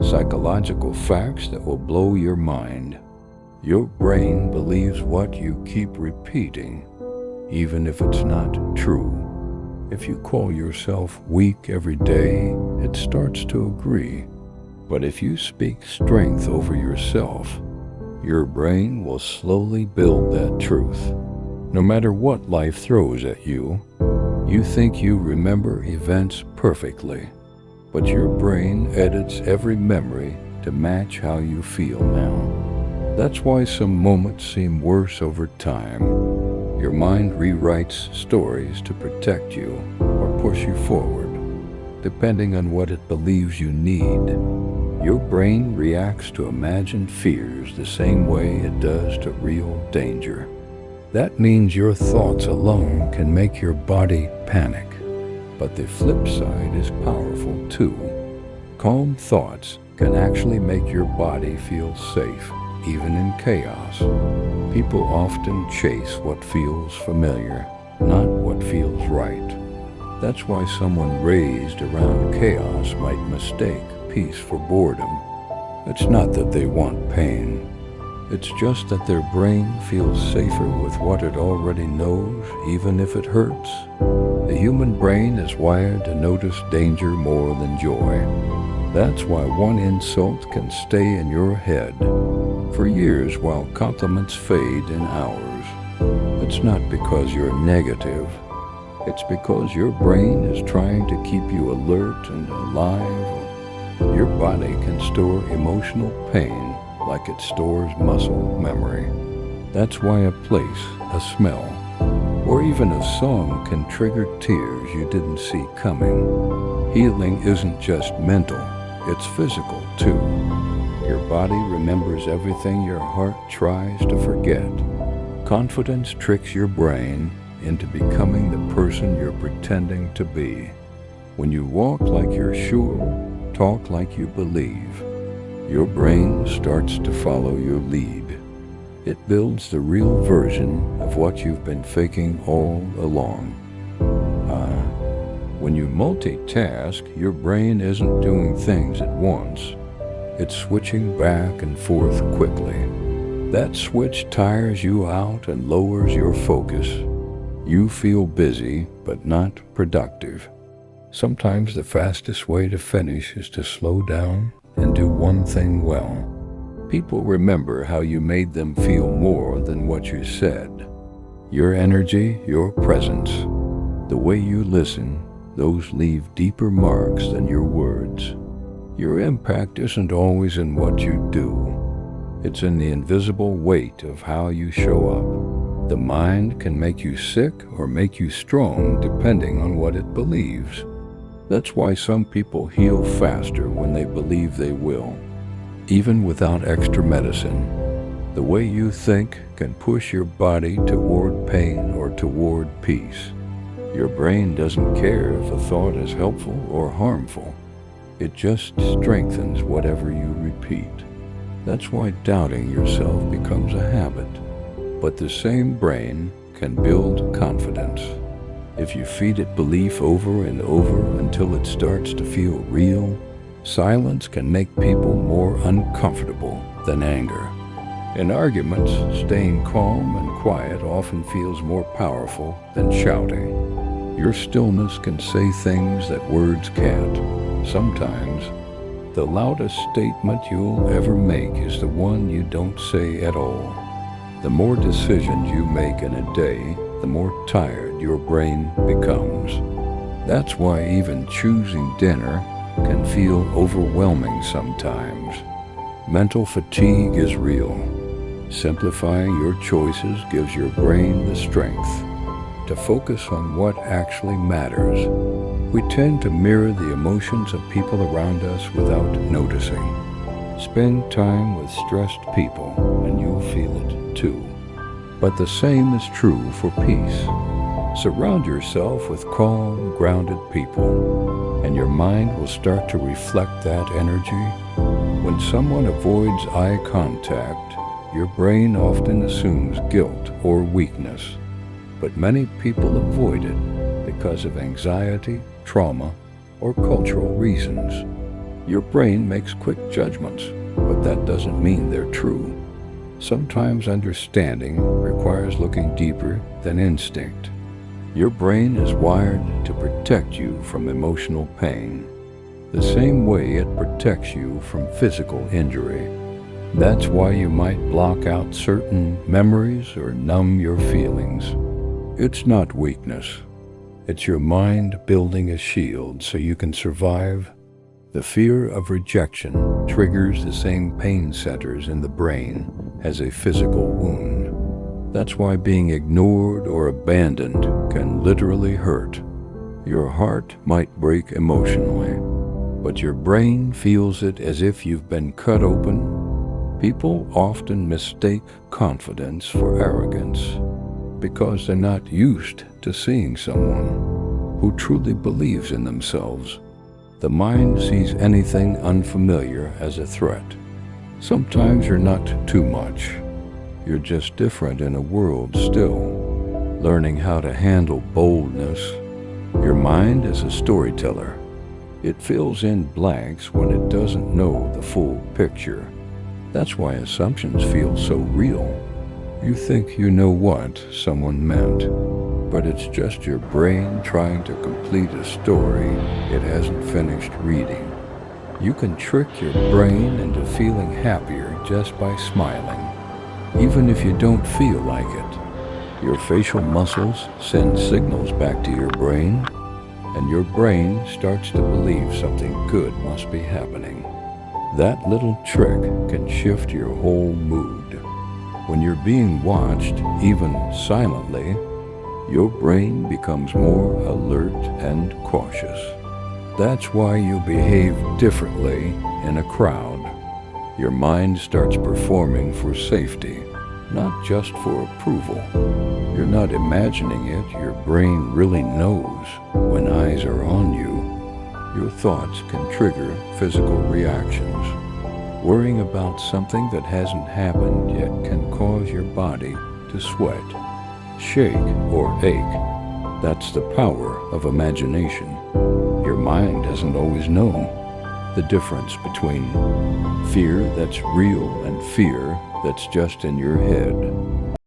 psychological facts that will blow your mind. Your brain believes what you keep repeating, even if it's not true. If you call yourself weak every day, it starts to agree. But if you speak strength over yourself, your brain will slowly build that truth. No matter what life throws at you, you think you remember events perfectly, but your brain edits every memory to match how you feel now. That's why some moments seem worse over time. Your mind rewrites stories to protect you or push you forward, depending on what it believes you need. Your brain reacts to imagined fears the same way it does to real danger. That means your thoughts alone can make your body panic. But the flip side is powerful too. Calm thoughts can actually make your body feel safe, even in chaos. People often chase what feels familiar, not what feels right. That's why someone raised around chaos might mistake peace for boredom. It's not that they want pain. It's just that their brain feels safer with what it already knows, even if it hurts. The human brain is wired to notice danger more than joy. That's why one insult can stay in your head for years while compliments fade in hours. It's not because you're negative. It's because your brain is trying to keep you alert and alive. Your body can store emotional pain like it stores muscle memory. That's why a place, a smell, or even a song can trigger tears you didn't see coming. Healing isn't just mental, it's physical too. Your body remembers everything your heart tries to forget. Confidence tricks your brain into becoming the person you're pretending to be. When you walk like you're sure, talk like you believe, your brain starts to follow your lead. It builds the real version of what you've been faking all along. When you multitask, your brain isn't doing things at once. It's switching back and forth quickly. That switch tires you out and lowers your focus. You feel busy, but not productive. Sometimes the fastest way to finish is to slow down and do one thing well. People remember how you made them feel more than what you said. Your energy, your presence, the way you listen, those leave deeper marks than your words. Your impact isn't always in what you do. It's in the invisible weight of how you show up. The mind can make you sick or make you strong depending on what it believes. That's why some people heal faster when they believe they will, even without extra medicine. The way you think can push your body toward pain or toward peace. Your brain doesn't care if a thought is helpful or harmful. It just strengthens whatever you repeat. That's why doubting yourself becomes a habit. But the same brain can build confidence. If you feed it belief over and over until it starts to feel real, silence can make people more uncomfortable than anger. In arguments, staying calm and quiet often feels more powerful than shouting. Your stillness can say things that words can't. Sometimes, the loudest statement you'll ever make is the one you don't say at all. The more decisions you make in a day, the more tired your brain becomes. That's why even choosing dinner can feel overwhelming sometimes. Mental fatigue is real. Simplifying your choices gives your brain the strength to focus on what actually matters. We tend to mirror the emotions of people around us without noticing. Spend time with stressed people and you'll feel it too. But the same is true for peace. Surround yourself with calm, grounded people, and your mind will start to reflect that energy. When someone avoids eye contact, your brain often assumes guilt or weakness. But many people avoid it because of anxiety, trauma, or cultural reasons. Your brain makes quick judgments, but that doesn't mean they're true. Sometimes understanding requires looking deeper than instinct. Your brain is wired to protect you from emotional pain, the same way it protects you from physical injury. That's why you might block out certain memories or numb your feelings. It's not weakness. It's your mind building a shield so you can survive. The fear of rejection triggers the same pain centers in the brain as a physical wound. That's why being ignored or abandoned can literally hurt. Your heart might break emotionally, but your brain feels it as if you've been cut open. People often mistake confidence for arrogance because they're not used to seeing someone who truly believes in themselves. The mind sees anything unfamiliar as a threat. Sometimes you're not too much. You're just different in a world still, learning how to handle boldness. Your mind is a storyteller. It fills in blanks when it doesn't know the full picture. That's why assumptions feel so real. You think you know what someone meant, but it's just your brain trying to complete a story it hasn't finished reading. You can trick your brain into feeling happier just by smiling, even if you don't feel like it. Your facial muscles send signals back to your brain, and your brain starts to believe something good must be happening. That little trick can shift your whole mood. When you're being watched, even silently, your brain becomes more alert and cautious. That's why you behave differently in a crowd. Your mind starts performing for safety, not just for approval. You're not imagining it, your brain really knows when eyes are on you. Your thoughts can trigger physical reactions. Worrying about something that hasn't happened yet can cause your body to sweat, shake, or ache. That's the power of imagination. Your mind doesn't always know the difference between fear that's real and fear that's just in your head.